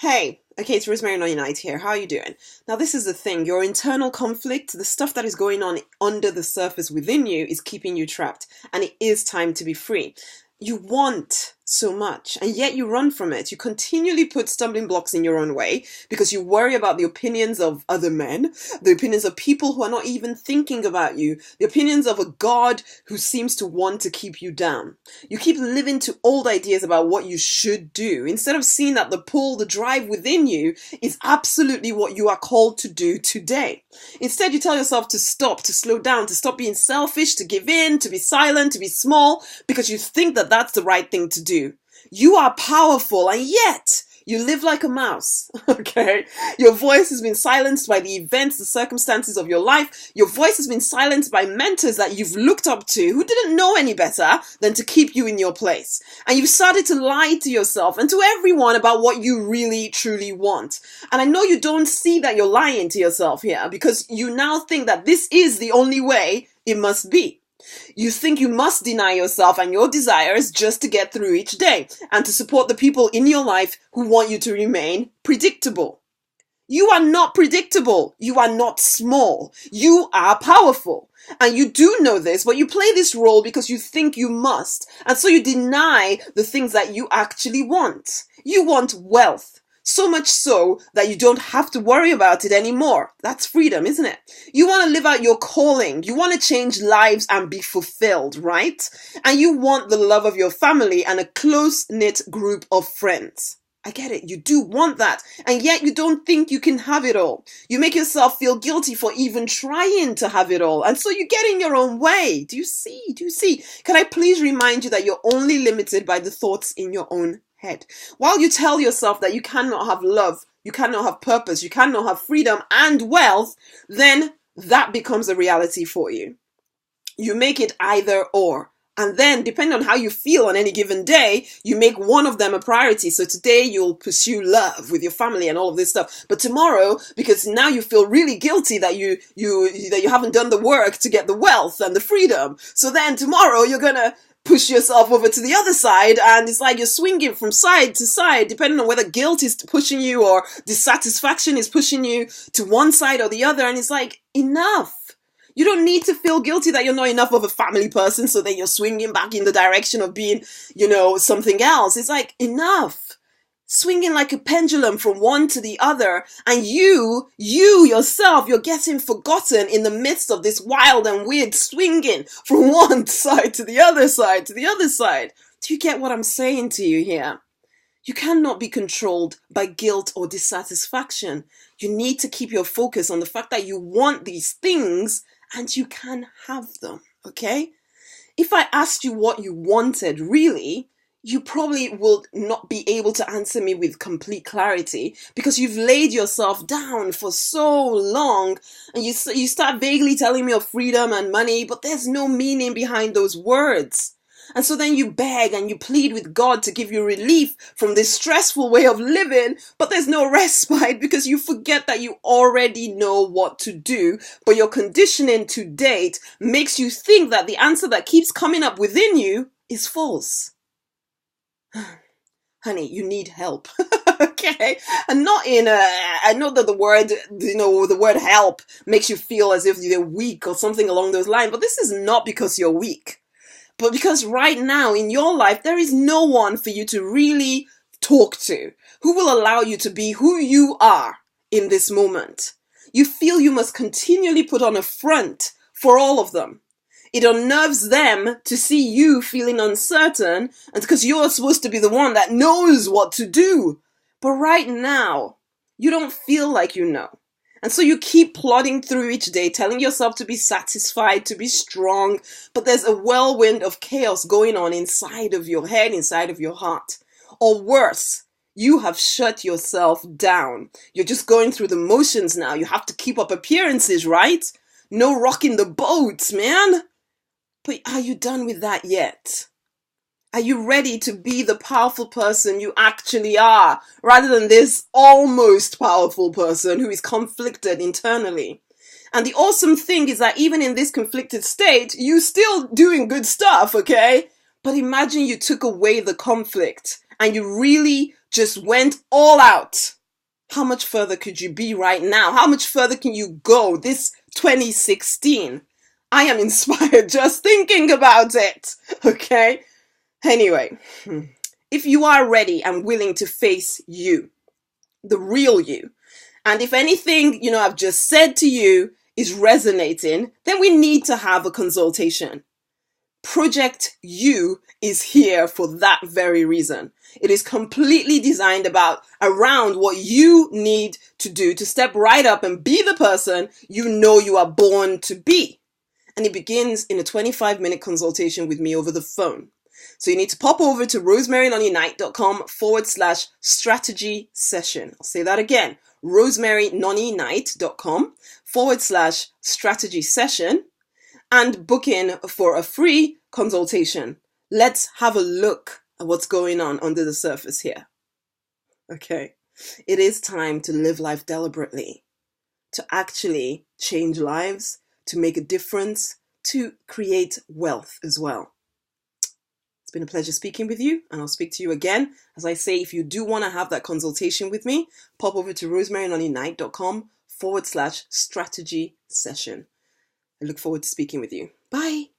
Hey, okay, it's Rosemary Nonny Night here. How are you doing? Now, this is the thing. Your internal conflict, the stuff that is going on under the surface within you is keeping you trapped, and it is time to be free. You want so much, and yet you run from it. You continually put stumbling blocks in your own way because you worry about the opinions of other men, the opinions of people who are not even thinking about you, the opinions of a God who seems to want to keep you down. You keep living to old ideas about what you should do instead of seeing that the pull, the drive within you is absolutely what you are called to do today. Instead, you tell yourself to stop, to slow down, to stop being selfish, to give in, to be silent, to be small, because you think that that's the right thing to do. You are powerful, and yet you live like a mouse, okay? Your voice has been silenced by the events, the circumstances of your life. Your voice has been silenced by mentors that you've looked up to who didn't know any better than to keep you in your place. And you've started to lie to yourself and to everyone about what you really, truly want. And I know you don't see that you're lying to yourself here because you now think that this is the only way it must be. You think you must deny yourself and your desires just to get through each day and to support the people in your life who want you to remain predictable. You are not predictable. You are not small. You are powerful. And you do know this, but you play this role because you think you must. And so you deny the things that you actually want. You want wealth. So much so that you don't have to worry about it anymore. That's freedom, isn't it? You want to live out your calling. You want to change lives and be fulfilled, right? And you want the love of your family and a close-knit group of friends. I get it. You do want that. And yet you don't think you can have it all. You make yourself feel guilty for even trying to have it all. And so you get in your own way. Do you see? Do you see? Can I please remind you that you're only limited by the thoughts in your own head? While you tell yourself that you cannot have love, you cannot have purpose, you cannot have freedom and wealth, then that becomes a reality for you. You make it either or. And then, depending on how you feel on any given day, you make one of them a priority. So today you'll pursue love with your family and all of this stuff. But tomorrow, because now you feel really guilty that you haven't done the work to get the wealth and the freedom. So then tomorrow you're gonna push yourself over to the other side, and it's like you're swinging from side to side, depending on whether guilt is pushing you or dissatisfaction is pushing you to one side or the other. And it's like, enough. You don't need to feel guilty that you're not enough of a family person so that you're swinging back in the direction of being, something else. It's like, enough. Swinging like a pendulum from one to the other, and you yourself, you're getting forgotten in the midst of this wild and weird swinging from one side to the other side to the other side. Do you get what I'm saying to you here? You cannot be controlled by guilt or dissatisfaction. You need to keep your focus on the fact that you want these things and you can have them, okay? If I asked you what you wanted, really, you probably will not be able to answer me with complete clarity because you've laid yourself down for so long, and you start vaguely telling me of freedom and money, but there's no meaning behind those words. And so then you beg and you plead with God to give you relief from this stressful way of living, but there's no respite because you forget that you already know what to do, but your conditioning to date makes you think that the answer that keeps coming up within you is false. Honey, you need help. Okay? And not I know that the word help makes you feel as if you're weak or something along those lines, but this is not because you're weak. But because right now in your life, there is no one for you to really talk to who will allow you to be who you are in this moment. You feel you must continually put on a front for all of them. It unnerves them to see you feeling uncertain, and because you're supposed to be the one that knows what to do. But right now, you don't feel like you know. And so you keep plodding through each day, telling yourself to be satisfied, to be strong, but there's a whirlwind of chaos going on inside of your head, inside of your heart. Or worse, you have shut yourself down. You're just going through the motions now. You have to keep up appearances, right? No rocking the boat, man. But are you done with that yet? Are you ready to be the powerful person you actually are, rather than this almost powerful person who is conflicted internally? And the awesome thing is that even in this conflicted state, you're still doing good stuff, okay? But imagine you took away the conflict and you really just went all out. how much further could you be right now? How much further can you go this 2016? I am inspired just thinking about it, okay? Anyway, if you are ready and willing to face you, the real you, and if anything, I've just said to you is resonating, then we need to have a consultation. Project You is here for that very reason. It is completely designed around what you need to do to step right up and be the person you know you are born to be. And it begins in a 25-minute consultation with me over the phone. So you need to pop over to rosemarynonnyknight.com/strategy session. I'll say that again, rosemarynonnyknight.com/strategy session, and book in for a free consultation. Let's have a look at what's going on under the surface here. Okay, it is time to live life deliberately, to actually change lives, to make a difference, to create wealth as well. It's been a pleasure speaking with you, and I'll speak to you again. As I say, if you do want to have that consultation with me, pop over to rosemarynonnyknight.com/strategy session. I look forward to speaking with you. Bye.